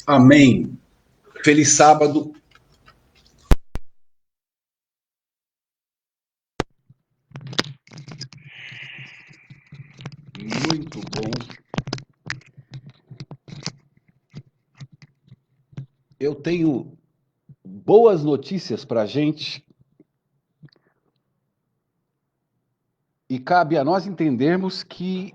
Amém. Feliz sábado. Muito bom. Eu tenho boas notícias para a gente e cabe a nós entendermos que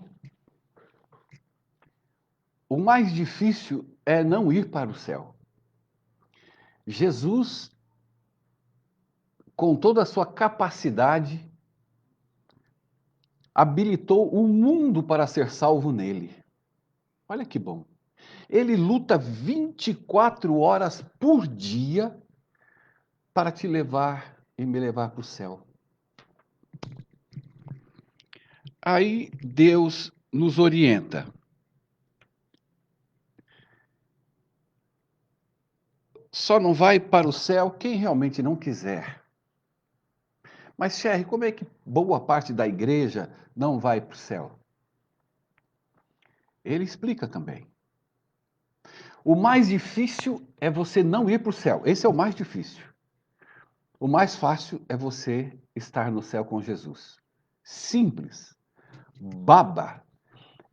o mais difícil é não ir para o céu. Jesus, com toda a sua capacidade, habilitou o mundo para ser salvo nele. Olha que bom. Ele luta 24 horas por dia para te levar e me levar para o céu. Aí Deus nos orienta. Só não vai para o céu quem realmente não quiser. Mas, Sherry, como é que boa parte da igreja não vai para o céu? Ele explica também. O mais difícil é você não ir para o céu. Esse é o mais difícil. O mais fácil é você estar no céu com Jesus. Simples. Baba.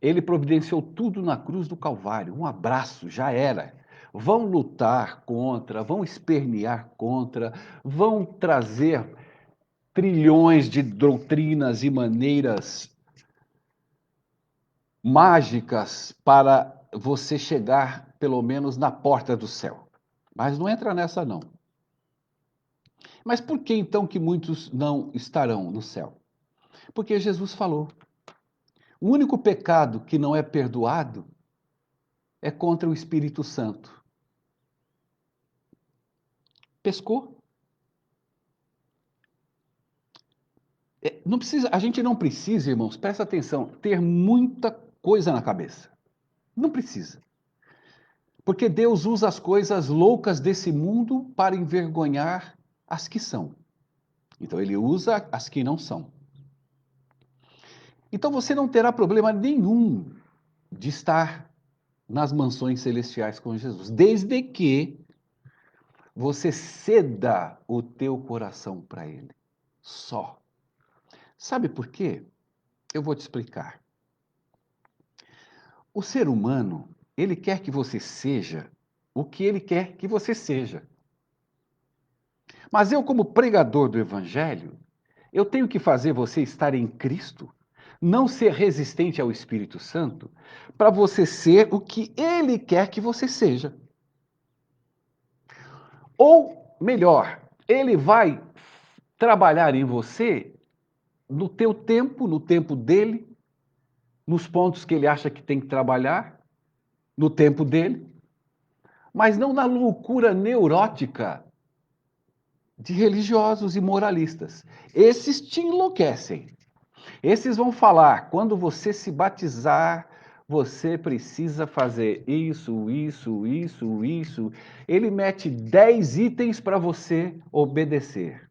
Ele providenciou tudo na cruz do Calvário. Um abraço, já era. Vão lutar contra, vão espernear contra, vão trazer trilhões de doutrinas e maneiras mágicas para você chegar, pelo menos, na porta do céu. Mas não entra nessa, não. Mas por que, então, que muitos não estarão no céu? Porque Jesus falou. O único pecado que não é perdoado é contra o Espírito Santo. Pescou? Não precisa, a gente não precisa, irmãos, presta atenção, ter muita coisa na cabeça. Não precisa. Porque Deus usa as coisas loucas desse mundo para envergonhar as que são. Então ele usa as que não são. Então você não terá problema nenhum de estar nas mansões celestiais com Jesus, desde que você ceda o teu coração para ele. Só. Sabe por quê? Eu vou te explicar. O ser humano, ele quer que você seja o que ele quer que você seja. Mas eu, como pregador do Evangelho, eu tenho que fazer você estar em Cristo, não ser resistente ao Espírito Santo, para você ser o que ele quer que você seja. Ou, melhor, ele vai trabalhar em você no teu tempo, no tempo dele, nos pontos que ele acha que tem que trabalhar, no tempo dele, mas não na loucura neurótica de religiosos e moralistas. Esses te enlouquecem. Esses vão falar, quando você se batizar, você precisa fazer isso, isso, isso, isso. Ele mete 10 itens para você obedecer.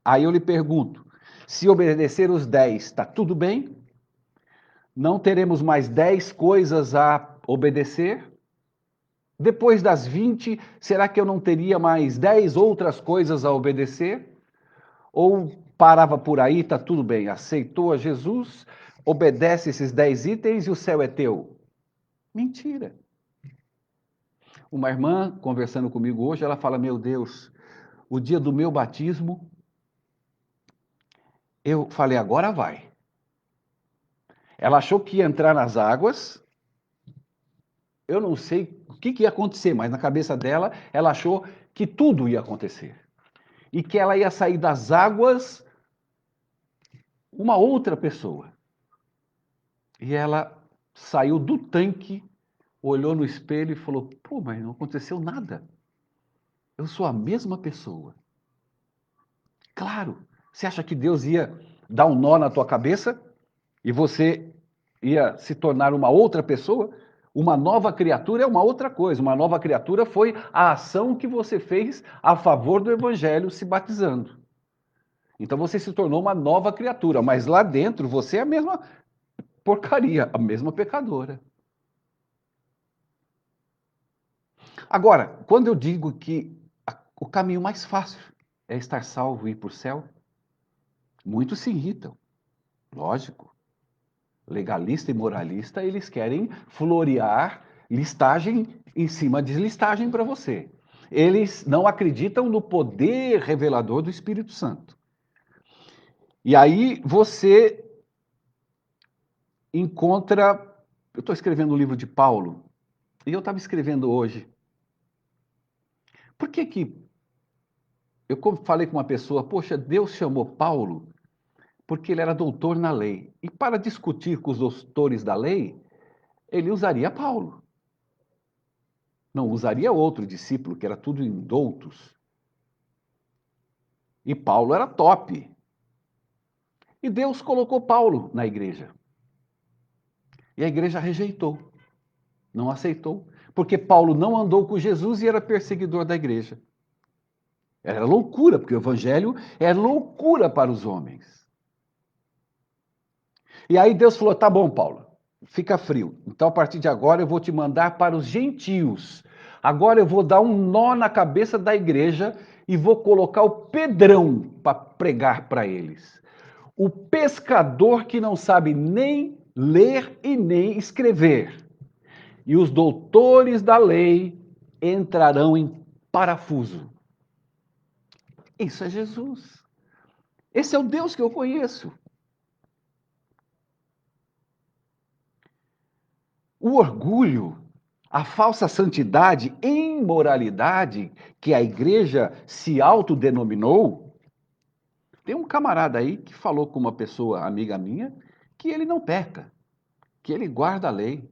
Aí eu lhe pergunto, se obedecer os 10, está tudo bem? Não teremos mais 10 coisas a obedecer? Depois das 20, será que eu não teria mais 10 outras coisas a obedecer? Ou parava por aí, está tudo bem, aceitou a Jesus, obedece esses 10 itens e o céu é teu? Mentira. Uma irmã conversando comigo hoje, ela fala, meu Deus, o dia do meu batismo, eu falei, agora vai. Ela achou que ia entrar nas águas, eu não sei o que ia acontecer, mas na cabeça dela, ela achou que tudo ia acontecer. E que ela ia sair das águas uma outra pessoa. E ela saiu do tanque, olhou no espelho e falou, pô, mas não aconteceu nada. Eu sou a mesma pessoa. Claro, você acha que Deus ia dar um nó na tua cabeça e você ia se tornar uma outra pessoa? Uma nova criatura é uma outra coisa. Uma nova criatura foi a ação que você fez a favor do evangelho se batizando. Então você se tornou uma nova criatura, mas lá dentro você é a mesma porcaria, a mesma pecadora. Agora, quando eu digo que o caminho mais fácil é estar salvo e ir para o céu, muitos se irritam, lógico. Legalista e moralista, eles querem florear listagem em cima de listagem para você. Eles não acreditam no poder revelador do Espírito Santo. E aí você encontra. Eu estou escrevendo um livro de Paulo, e eu estava escrevendo hoje. Por que que. Eu falei com uma pessoa, poxa, Deus chamou Paulo porque ele era doutor na lei. E para discutir com os doutores da lei, ele usaria Paulo. Não usaria outro discípulo, que era tudo em doutos. E Paulo era top. E Deus colocou Paulo na igreja. E a igreja rejeitou, não aceitou. Porque Paulo não andou com Jesus e era perseguidor da igreja. Era loucura, porque o evangelho é loucura para os homens. E aí Deus falou: tá bom, Paulo, fica frio. Então, a partir de agora, eu vou te mandar para os gentios. Agora eu vou dar um nó na cabeça da igreja e vou colocar o Pedrão para pregar para eles. O pescador que não sabe nem ler e nem escrever. E os doutores da lei entrarão em parafuso. Isso é Jesus. Esse é o Deus que eu conheço. O orgulho, a falsa santidade, imoralidade que a igreja se autodenominou. Tem um camarada aí que falou com uma pessoa amiga minha que ele não peca, que ele guarda a lei.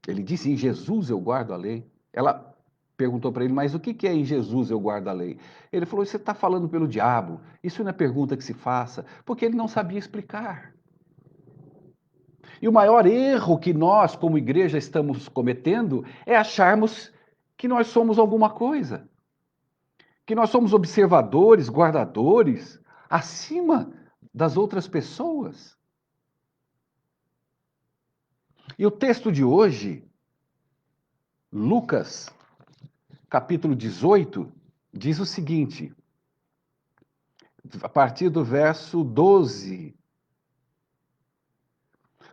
Ele disse: em Jesus eu guardo a lei. Ela perguntou para ele: mas o que é em Jesus eu guardo a lei? Ele falou: você está falando pelo diabo. Isso não é pergunta que se faça, porque ele não sabia explicar. E o maior erro que nós, como igreja, estamos cometendo é acharmos que nós somos alguma coisa, que nós somos observadores, guardadores, acima das outras pessoas. E o texto de hoje, Lucas, capítulo 18, diz o seguinte, a partir do verso 12.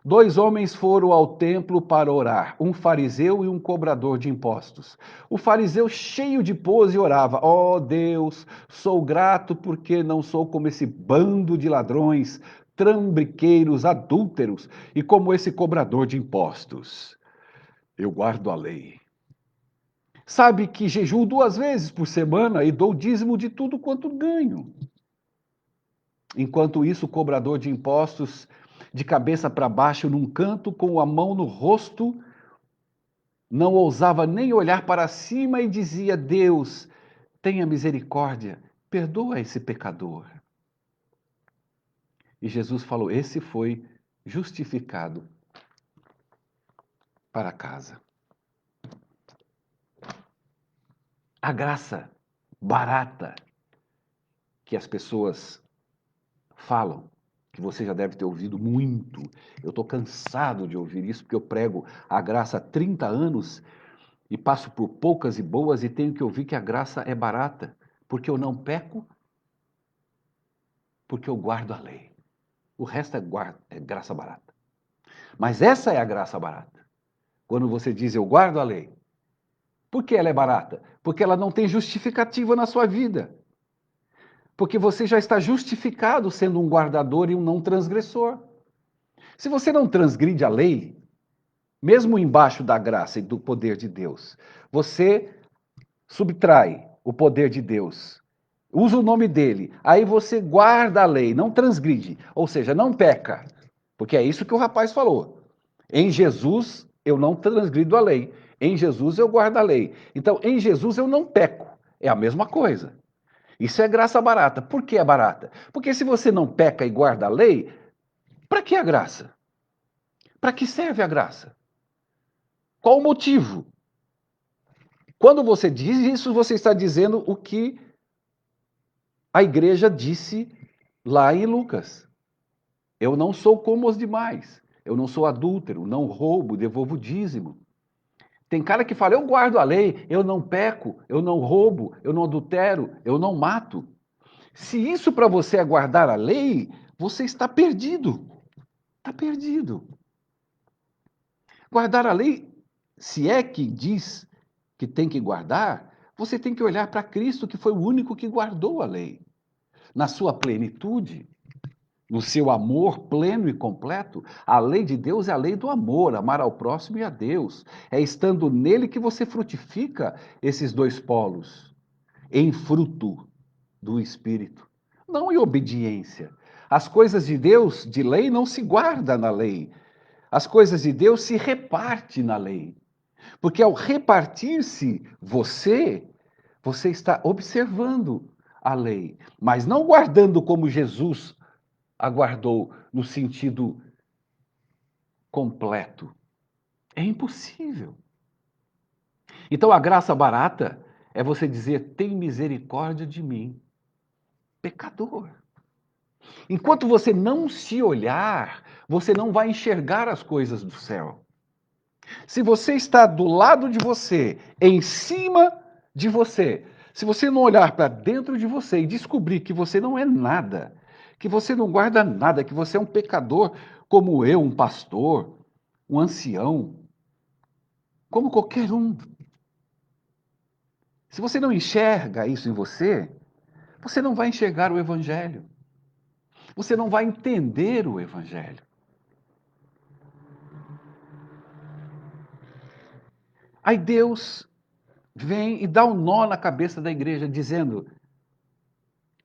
Dois homens foram ao templo para orar, um fariseu e um cobrador de impostos. O fariseu, cheio de pose, orava: ó Deus, sou grato porque não sou como esse bando de ladrões, trambiqueiros, adúlteros e como esse cobrador de impostos. Eu guardo a lei. Sabe que jejuo 2 vezes por semana e dou dízimo de tudo quanto ganho. Enquanto isso, o cobrador de impostos, de cabeça para baixo, num canto, com a mão no rosto, não ousava nem olhar para cima e dizia: Deus, tenha misericórdia, perdoa esse pecador. E Jesus falou: esse foi justificado para casa. A graça barata que as pessoas falam, que você já deve ter ouvido muito. Eu estou cansado de ouvir isso, porque eu prego a graça há 30 anos e passo por poucas e boas e tenho que ouvir que a graça é barata, porque eu não peco, porque eu guardo a lei. O resto é graça barata. Mas essa é a graça barata. Quando você diz eu guardo a lei. Por que ela é barata? Porque ela não tem justificativa na sua vida. Porque você já está justificado sendo um guardador e um não transgressor. Se você não transgride a lei, mesmo embaixo da graça e do poder de Deus, você subtrai o poder de Deus, usa o nome dele, aí você guarda a lei, não transgride, ou seja, não peca, porque é isso que o rapaz falou. Em Jesus eu não transgrido a lei, em Jesus eu guardo a lei. Então, em Jesus eu não peco, é a mesma coisa. Isso é graça barata. Por que é barata? Porque se você não peca e guarda a lei, para que a graça? Para que serve a graça? Qual o motivo? Quando você diz isso, você está dizendo o que a igreja disse lá em Lucas. Eu não sou como os demais. Eu não sou adúltero, não roubo, devolvo dízimo. Tem cara que fala, eu guardo a lei, eu não peco, eu não roubo, eu não adultero, eu não mato. Se isso para você é guardar a lei, você está perdido. Está perdido. Guardar a lei, se é que diz que tem que guardar, você tem que olhar para Cristo, que foi o único que guardou a lei. Na sua plenitude, no seu amor pleno e completo, a lei de Deus é a lei do amor, amar ao próximo e a Deus. É estando nele que você frutifica esses dois polos, em fruto do Espírito, não em obediência. As coisas de Deus, de lei, não se guarda na lei. As coisas de Deus se reparte na lei. Porque ao repartir-se você está observando a lei, mas não guardando como Jesus aguardou no sentido completo. É impossível. Então a graça barata é você dizer: tem misericórdia de mim, pecador. Enquanto você não se olhar, você não vai enxergar as coisas do céu. Se você está do lado de você, em cima de você, se você não olhar para dentro de você e descobrir que você não é nada, que você não guarda nada, que você é um pecador como eu, um pastor, um ancião, como qualquer um. Se você não enxerga isso em você, você não vai enxergar o Evangelho. Você não vai entender o Evangelho. Aí Deus vem e dá um nó na cabeça da igreja, dizendo: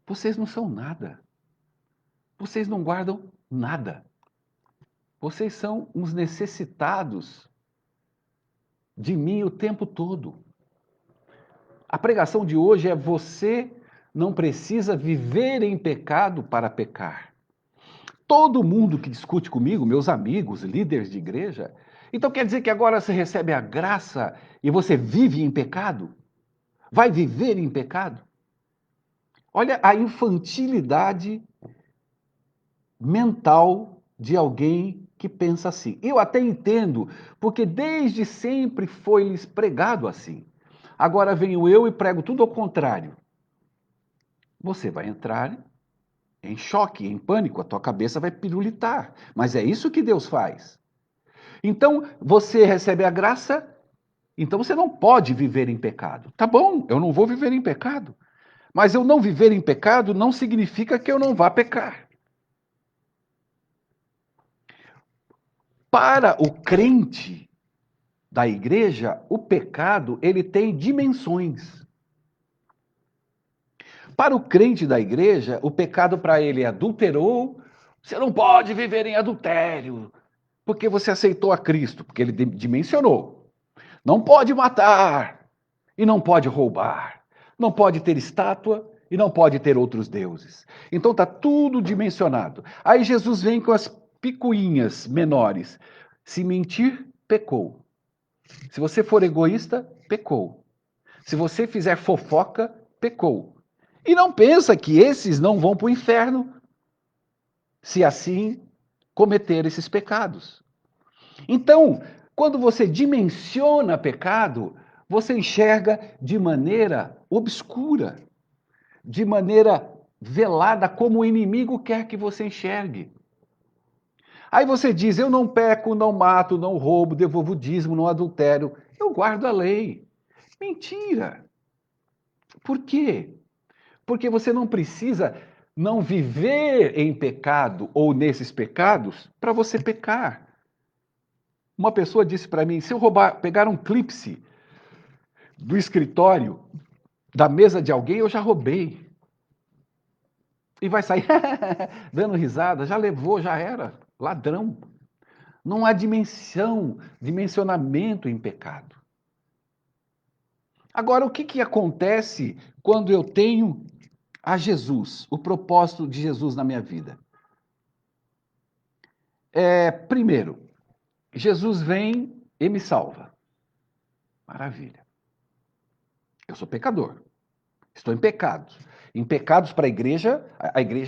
vocês não são nada. Vocês não guardam nada. Vocês são uns necessitados de mim o tempo todo. A pregação de hoje é: você não precisa viver em pecado para pecar. Todo mundo que discute comigo, meus amigos, líderes de igreja, então quer dizer que agora você recebe a graça e você vive em pecado? Vai viver em pecado? Olha a infantilidade mental de alguém que pensa assim. Eu até entendo, porque desde sempre foi-lhes pregado assim. Agora venho eu e prego tudo ao contrário. Você vai entrar em choque, em pânico, a tua cabeça vai pirulitar. Mas é isso que Deus faz. Então, você recebe a graça, então você não pode viver em pecado. Tá bom, eu não vou viver em pecado. Mas eu não viver em pecado não significa que eu não vá pecar. Para o crente da igreja, o pecado, ele tem dimensões. Para o crente da igreja, o pecado para ele é adulterou, você não pode viver em adultério, porque você aceitou a Cristo, porque ele dimensionou. Não pode matar e não pode roubar, não pode ter estátua e não pode ter outros deuses. Então está tudo dimensionado. Aí Jesus vem com as picuinhas menores. Se mentir, pecou. Se você for egoísta, pecou. Se você fizer fofoca, pecou. E não pensa que esses não vão para o inferno se assim cometer esses pecados. Então, quando você dimensiona pecado, você enxerga de maneira obscura, de maneira velada, como o inimigo quer que você enxergue. Aí você diz: eu não peco, não mato, não roubo, devolvo dízimo, não adultério, eu guardo a lei. Mentira! Por quê? Porque você não precisa não viver em pecado ou nesses pecados para você pecar. Uma pessoa disse para mim: se eu pegar um clipe do escritório, da mesa de alguém, eu já roubei. E vai sair dando risada, já levou, já era. Ladrão. Não há dimensionamento em pecado. Agora, o que acontece quando eu tenho a Jesus, o propósito de Jesus na minha vida? Primeiro, Jesus vem e me salva. Maravilha. Eu sou pecador. Estou em pecados. Em pecados para a igreja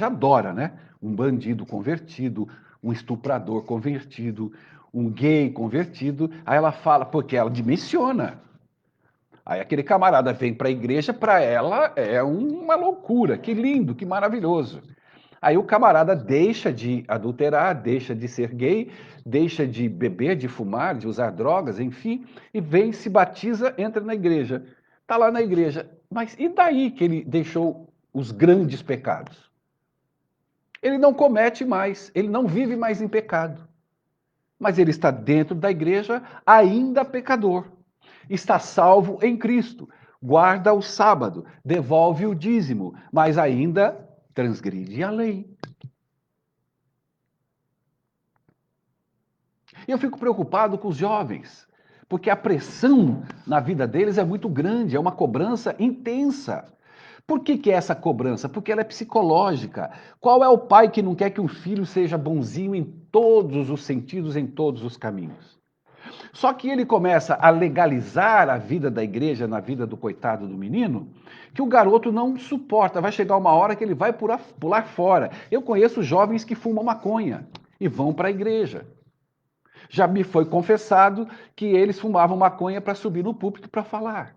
adora, né? Um bandido convertido, um estuprador convertido, um gay convertido. Aí ela fala, porque ela dimensiona. Aí aquele camarada vem para a igreja, para ela é uma loucura. Que lindo, que maravilhoso. Aí o camarada deixa de adulterar, deixa de ser gay, deixa de beber, de fumar, de usar drogas, enfim, e vem, se batiza, entra na igreja. Está lá na igreja. Mas e daí que ele deixou os grandes pecados? Ele não comete mais, ele não vive mais em pecado. Mas ele está dentro da igreja ainda pecador. Está salvo em Cristo, guarda o sábado, devolve o dízimo, mas ainda transgride a lei. E eu fico preocupado com os jovens, porque a pressão na vida deles é muito grande, é uma cobrança intensa. Por que é essa cobrança? Porque ela é psicológica. Qual é o pai que não quer que o filho seja bonzinho em todos os sentidos, em todos os caminhos? Só que ele começa a legalizar a vida da igreja na vida do coitado do menino, que o garoto não suporta. Vai chegar uma hora que ele vai pular fora. Eu conheço jovens que fumam maconha e vão para a igreja. Já me foi confessado que eles fumavam maconha para subir no púlpito para falar.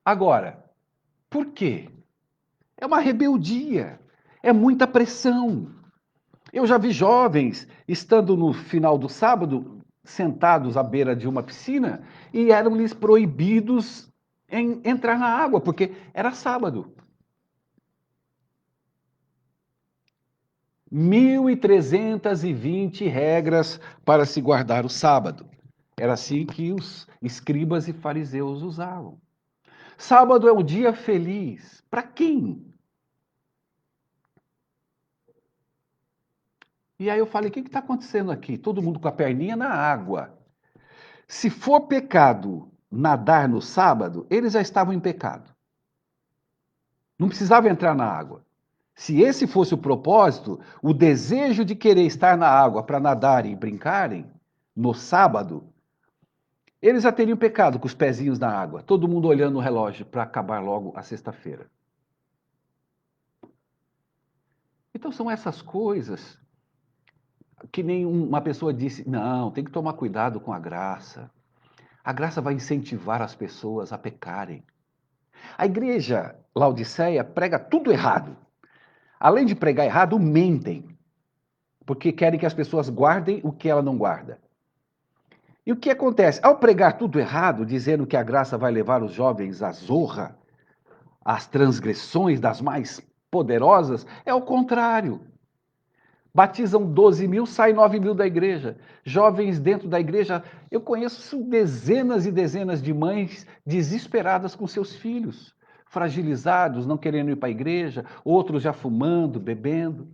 Agora, por quê? É uma rebeldia, é muita pressão. Eu já vi jovens estando no final do sábado, sentados à beira de uma piscina, e eram-lhes proibidos em entrar na água, porque era sábado. 1.320 regras para se guardar o sábado. Era assim que os escribas e fariseus usavam. Sábado é um dia feliz. Para quem? E aí eu falei, o que está acontecendo aqui? Todo mundo com a perninha na água. Se for pecado nadar no sábado, eles já estavam em pecado. Não precisava entrar na água. Se esse fosse o propósito, o desejo de querer estar na água para nadarem e brincarem no sábado, eles já teriam pecado com os pezinhos na água, todo mundo olhando o relógio para acabar logo a sexta-feira. Então são essas coisas que nem uma pessoa disse, não, tem que tomar cuidado com a graça. A graça vai incentivar as pessoas a pecarem. A igreja Laodiceia prega tudo errado. Além de pregar errado, mentem. Porque querem que as pessoas guardem o que ela não guarda. E o que acontece? Ao pregar tudo errado, dizendo que a graça vai levar os jovens à zorra, às transgressões das mais poderosas, é o contrário. Batizam 12 mil, sai 9 mil da igreja. Jovens dentro da igreja. Eu conheço dezenas e dezenas de mães desesperadas com seus filhos, fragilizados, não querendo ir para a igreja, outros já fumando, bebendo,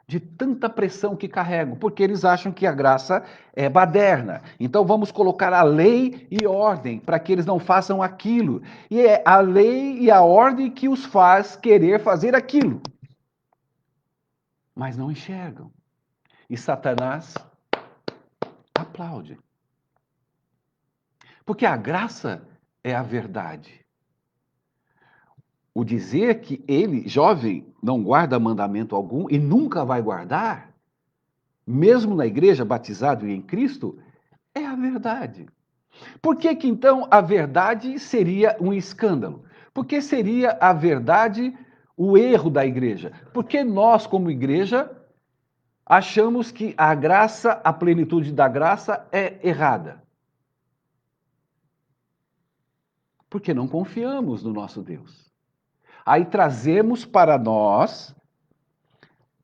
de tanta pressão que carregam, porque eles acham que a graça é baderna. Então vamos colocar a lei e ordem para que eles não façam aquilo. E é a lei e a ordem que os faz querer fazer aquilo. Mas não enxergam. E Satanás aplaude. Porque a graça é a verdade. O dizer que ele, jovem, não guarda mandamento algum e nunca vai guardar, mesmo na igreja, batizado e em Cristo, é a verdade. Por que que então a verdade seria um escândalo? Por que seria a verdade o erro da igreja? Porque nós, como igreja, achamos que a graça, a plenitude da graça é errada. Porque não confiamos no nosso Deus. Aí trazemos para nós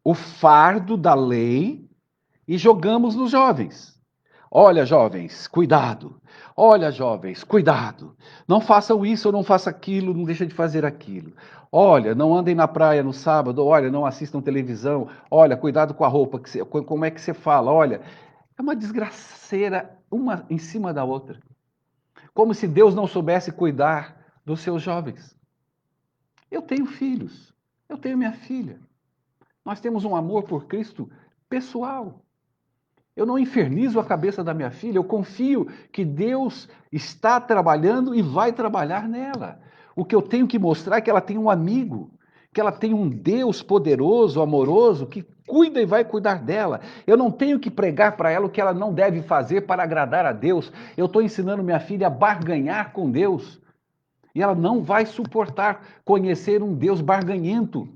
o fardo da lei e jogamos nos jovens. Olha, jovens, cuidado. Olha, jovens, cuidado. Não façam isso ou não façam aquilo, não deixem de fazer aquilo. Olha, não andem na praia no sábado. Olha, não assistam televisão. Olha, cuidado com a roupa, como é que você fala. Olha, é uma desgraceira uma em cima da outra. Como se Deus não soubesse cuidar dos seus jovens. Eu tenho filhos, eu tenho minha filha. Nós temos um amor por Cristo pessoal. Eu não infernizo a cabeça da minha filha, eu confio que Deus está trabalhando e vai trabalhar nela. O que eu tenho que mostrar é que ela tem um amigo, que ela tem um Deus poderoso, amoroso, que cuida e vai cuidar dela. Eu não tenho que pregar para ela o que ela não deve fazer para agradar a Deus. Eu estou ensinando minha filha a barganhar com Deus. E ela não vai suportar conhecer um Deus barganhento.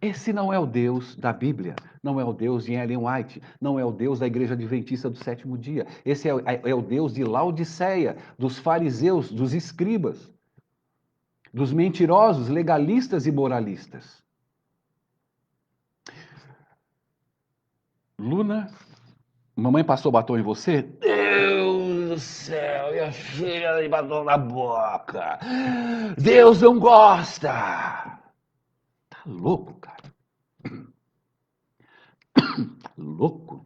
Esse não é o Deus da Bíblia, não é o Deus de Ellen White, não é o Deus da Igreja Adventista do Sétimo Dia. Esse é o Deus de Laodiceia, dos fariseus, dos escribas, dos mentirosos, legalistas e moralistas. Luna, mamãe passou batom em você? Deus do céu, minha filha de batom na boca. Deus não gosta. Tá louco, cara. Louco.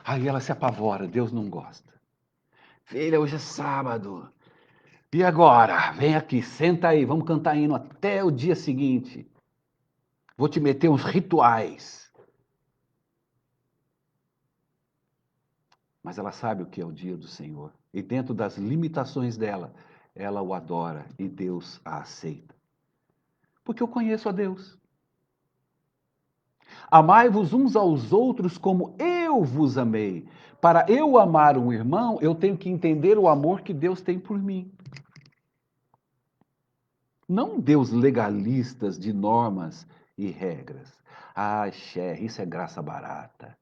Aí ela se apavora, Deus não gosta. Filha, hoje é sábado. E agora? Vem aqui, senta aí, vamos cantar hino até o dia seguinte. Vou te meter uns rituais. Mas ela sabe o que é o dia do Senhor. E dentro das limitações dela, ela o adora e Deus a aceita. Porque eu conheço a Deus. Amai-vos uns aos outros como eu vos amei. Para eu amar um irmão, eu tenho que entender o amor que Deus tem por mim. Não Deus legalistas de normas e regras. Ah, Cher, isso é graça barata.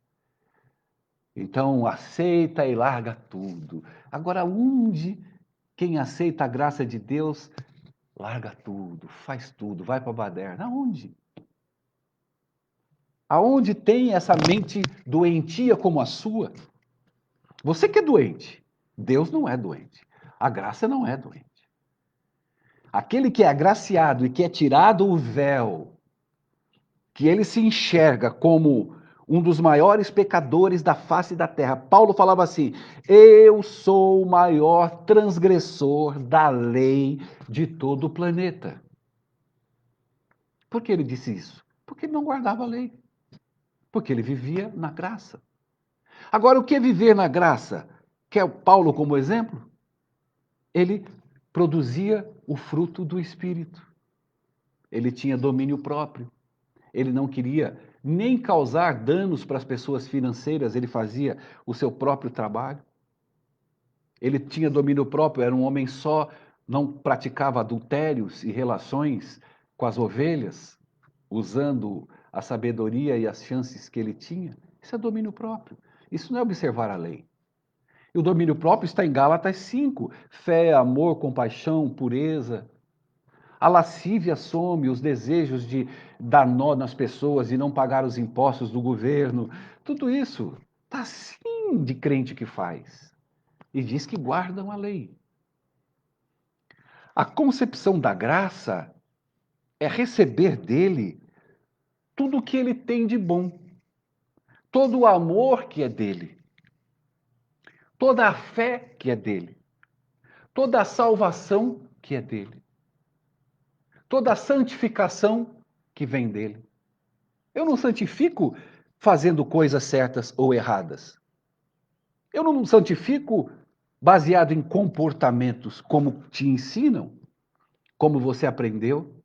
Então aceita e larga tudo. Agora, onde quem aceita a graça de Deus larga tudo, faz tudo, vai para a baderna? Aonde? Aonde tem essa mente doentia como a sua? Você que é doente. Deus não é doente. A graça não é doente. Aquele que é agraciado e que é tirado o véu, que ele se enxerga como um dos maiores pecadores da face da terra. Paulo falava assim: eu sou o maior transgressor da lei de todo o planeta. Por que ele disse isso? Porque ele não guardava a lei. Porque ele vivia na graça. Agora, o que é viver na graça? Quer Paulo como exemplo? Ele produzia o fruto do Espírito. Ele tinha domínio próprio. Ele não queria nem causar danos para as pessoas financeiras, ele fazia o seu próprio trabalho. Ele tinha domínio próprio, era um homem só, não praticava adultérios e relações com as ovelhas, usando a sabedoria e as chances que ele tinha. Isso é domínio próprio. Isso não é observar a lei. E o domínio próprio está em Gálatas 5. Fé, amor, compaixão, pureza. A lascívia some, os desejos de dar nó nas pessoas e não pagar os impostos do governo. Tudo isso está sim de crente que faz. E diz que guardam a lei. A concepção da graça é receber dele tudo o que ele tem de bom. Todo o amor que é dele. Toda a fé que é dele. Toda a salvação que é dele. Toda a santificação que vem dele. Eu não santifico fazendo coisas certas ou erradas. Eu não santifico baseado em comportamentos como te ensinam, como você aprendeu,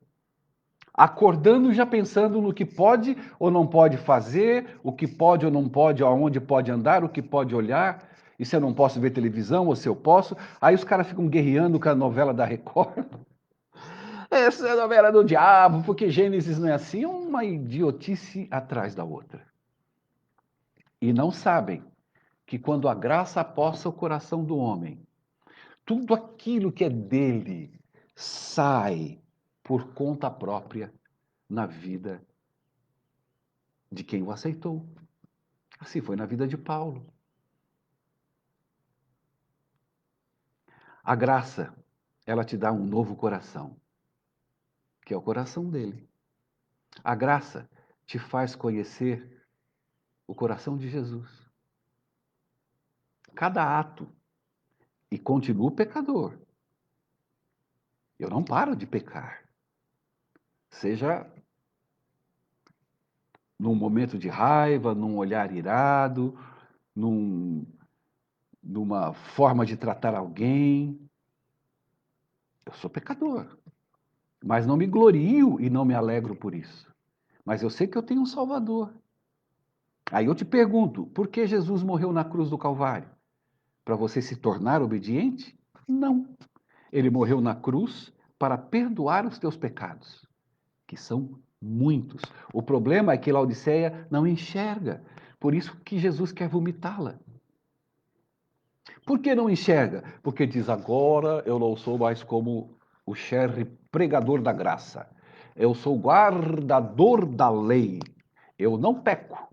acordando já pensando no que pode ou não pode fazer, o que pode ou não pode, aonde pode andar, o que pode olhar, e se eu não posso ver televisão ou se eu posso. Aí os caras ficam guerreando com a novela da Record. Essa é a novela do diabo, porque Gênesis não é assim, uma idiotice atrás da outra. E não sabem que quando a graça aposta o coração do homem, tudo aquilo que é dele sai por conta própria na vida de quem o aceitou. Assim foi na vida de Paulo. A graça, ela te dá um novo coração, que é o coração dele. A graça te faz conhecer o coração de Jesus. Cada ato. E continuo pecador. Eu não paro de pecar. Seja num momento de raiva, num olhar irado, numa forma de tratar alguém. Eu sou pecador. Mas não me glorio e não me alegro por isso. Mas eu sei que eu tenho um Salvador. Aí eu te pergunto, por que Jesus morreu na cruz do Calvário? Para você se tornar obediente? Não. Ele morreu na cruz para perdoar os teus pecados, que são muitos. O problema é que Laodiceia não enxerga. Por isso que Jesus quer vomitá-la. Por que não enxerga? Porque diz, agora eu não sou mais como o Sherry pregador da graça. Eu sou guardador da lei. Eu não peco.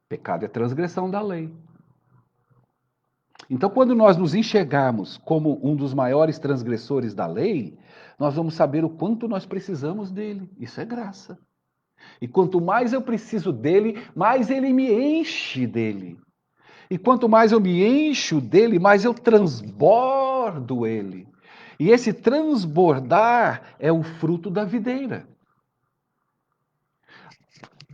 Pecado é transgressão da lei. Então, quando nós nos enxergarmos como um dos maiores transgressores da lei, nós vamos saber o quanto nós precisamos dele. Isso é graça. E quanto mais eu preciso dele, mais ele me enche dele. E quanto mais eu me encho dele, mais eu transbordo ele. E esse transbordar é o fruto da videira.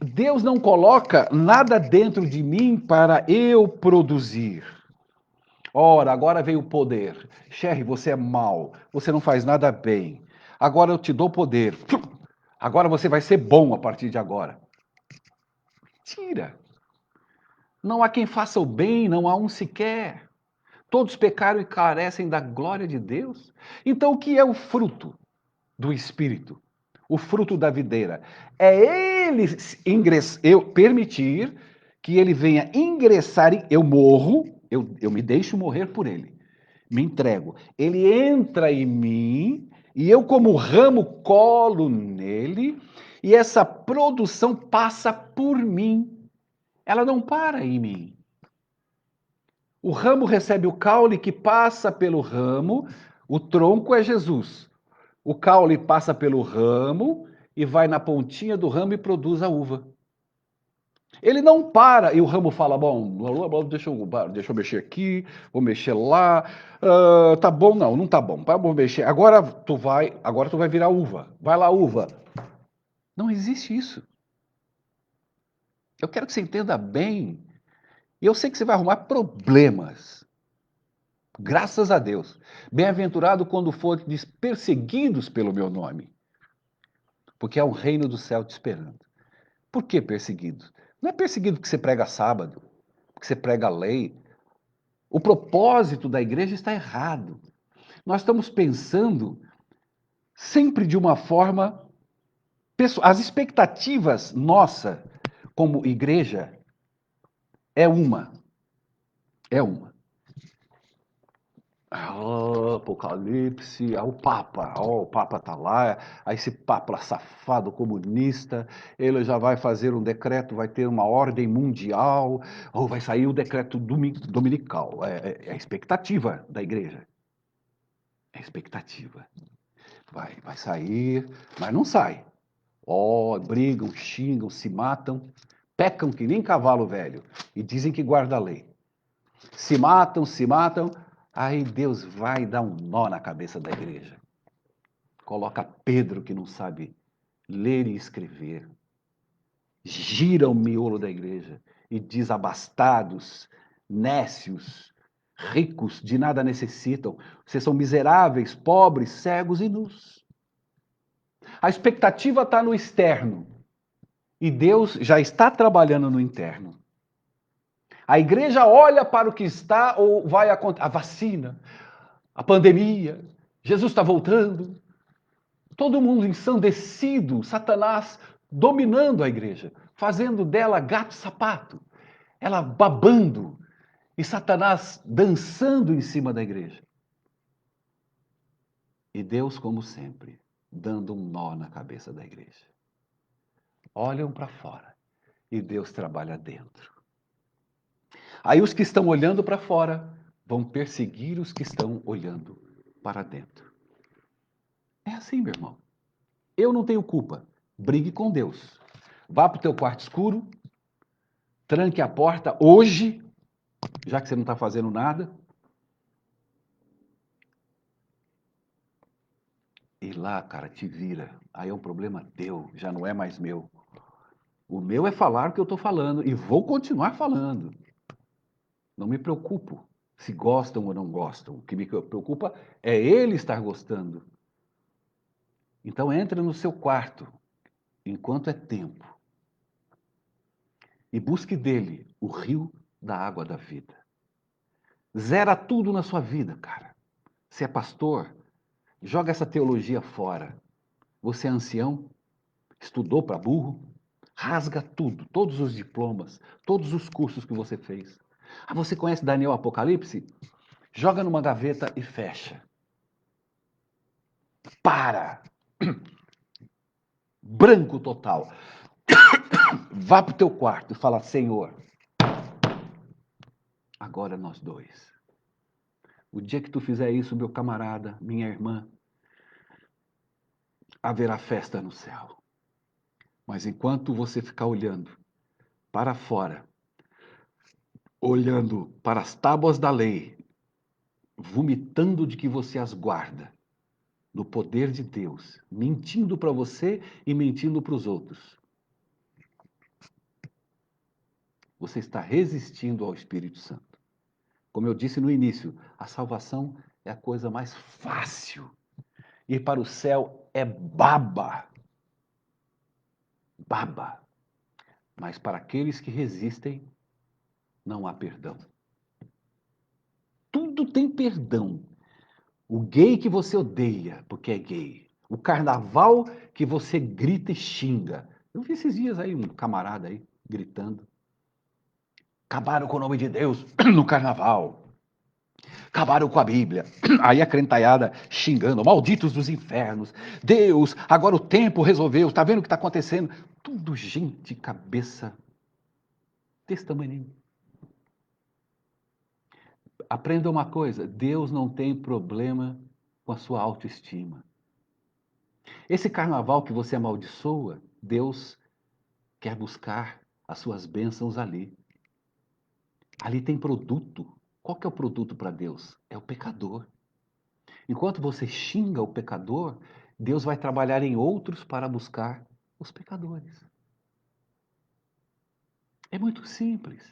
Deus não coloca nada dentro de mim para eu produzir. Ora, agora veio o poder. Sherry, você é mau. Você não faz nada bem. Agora eu te dou poder. Agora você vai ser bom a partir de agora. Mentira. Não há quem faça o bem, não há um sequer. Todos pecaram e carecem da glória de Deus. Então, o que é o fruto do Espírito? O fruto da videira? É ele eu permitir que ele venha ingressar, eu morro, eu me deixo morrer por ele. Me entrego. Ele entra em mim e eu, como ramo, colo nele e essa produção passa por mim. Ela não para em mim. O ramo recebe o caule que passa pelo ramo, o tronco é Jesus. O caule passa pelo ramo e vai na pontinha do ramo e produz a uva. Ele não para e o ramo fala, bom, deixa eu mexer aqui, vou mexer lá, tá bom, não tá bom, vou mexer. Agora tu vai virar uva. Vai lá, uva. Não existe isso. Eu quero que você entenda bem. E eu sei que você vai arrumar problemas. Graças a Deus. Bem-aventurado quando fordes perseguidos pelo meu nome, porque há um reino do céu te esperando. Por que perseguido? Não é perseguido porque você prega sábado, porque você prega a lei. O propósito da igreja está errado. Nós estamos pensando sempre de uma forma. As expectativas nossa como igreja é uma. É uma. Apocalipse, o Papa tá lá, aí esse Papa safado comunista, ele já vai fazer um decreto, vai ter uma ordem mundial, ou vai sair o decreto dominical. É a expectativa da igreja. É a expectativa. Vai sair, mas não sai. Brigam, xingam, se matam, pecam que nem cavalo velho e dizem que guarda a lei. Se matam, aí Deus vai dar um nó na cabeça da igreja. Coloca Pedro, que não sabe ler e escrever, gira o miolo da igreja e diz: abastados, nécios, ricos, de nada necessitam, vocês são miseráveis, pobres, cegos e nus. A expectativa está no externo e Deus já está trabalhando no interno. A igreja olha para o que está ou vai acontecer. A vacina, a pandemia, Jesus está voltando. Todo mundo ensandecido, Satanás dominando a igreja, fazendo dela gato-sapato, ela babando e Satanás dançando em cima da igreja. E Deus, como sempre, dando um nó na cabeça da igreja. Olham para fora e Deus trabalha dentro. Aí os que estão olhando para fora vão perseguir os que estão olhando para dentro. É assim, meu irmão. Eu não tenho culpa. Brigue com Deus. Vá para o teu quarto escuro, tranque a porta hoje, já que você não está fazendo nada. E lá, cara, te vira. Aí é um problema teu, já não é mais meu. O meu é falar o que eu estou falando e vou continuar falando. Não me preocupo se gostam ou não gostam. O que me preocupa é ele estar gostando. Então entre no seu quarto, enquanto é tempo, e busque dele o rio da água da vida. Zera tudo na sua vida, cara. Se é pastor, joga essa teologia fora. Você é ancião, estudou para burro, rasga tudo, todos os diplomas, todos os cursos que você fez. Ah, você conhece Daniel Apocalipse? Joga numa gaveta e fecha. Para! Branco total. Vá para o teu quarto e fala: Senhor, agora nós dois. O dia que tu fizer isso, meu camarada, minha irmã, haverá festa no céu. Mas enquanto você ficar olhando para fora, olhando para as tábuas da lei, vomitando de que você as guarda, no poder de Deus, mentindo para você e mentindo para os outros, você está resistindo ao Espírito Santo. Como eu disse no início, a salvação é a coisa mais fácil. Ir para o céu é baba. Baba. Mas para aqueles que resistem, não há perdão. Tudo tem perdão. O gay que você odeia, porque é gay. O carnaval que você grita e xinga. Eu vi esses dias aí um camarada aí gritando. Acabaram com o nome de Deus no carnaval. Acabaram com a Bíblia. Aí a crentaiada xingando, malditos dos infernos. Deus, agora o tempo resolveu. Está vendo o que está acontecendo? Tudo gente cabeça desse tamanho. Aprenda uma coisa, Deus não tem problema com a sua autoestima. Esse carnaval que você amaldiçoa, Deus quer buscar as suas bênçãos ali. Ali tem produto. Qual que é o produto para Deus? É o pecador. Enquanto você xinga o pecador, Deus vai trabalhar em outros para buscar os pecadores. É muito simples.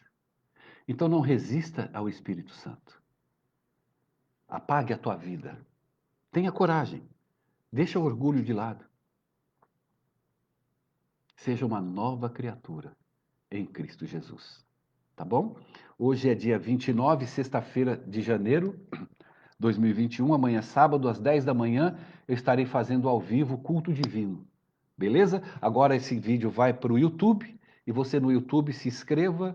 Então não resista ao Espírito Santo. Apague a tua vida. Tenha coragem. Deixa o orgulho de lado. Seja uma nova criatura em Cristo Jesus. Tá bom? Hoje é dia 29, sexta-feira de janeiro de 2021. Amanhã, sábado, às 10 da manhã, eu estarei fazendo ao vivo culto divino. Beleza? Agora esse vídeo vai para o YouTube e você no YouTube se inscreva,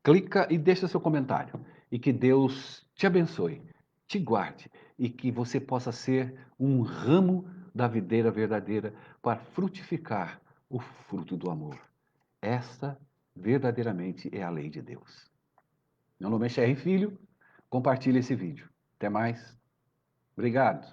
clica e deixa seu comentário. E que Deus te abençoe, te guarde e que você possa ser um ramo da videira verdadeira para frutificar o fruto do amor. Esta verdadeiramente é a lei de Deus. Meu nome é Sherry Filho, compartilhe esse vídeo. Até mais. Obrigado.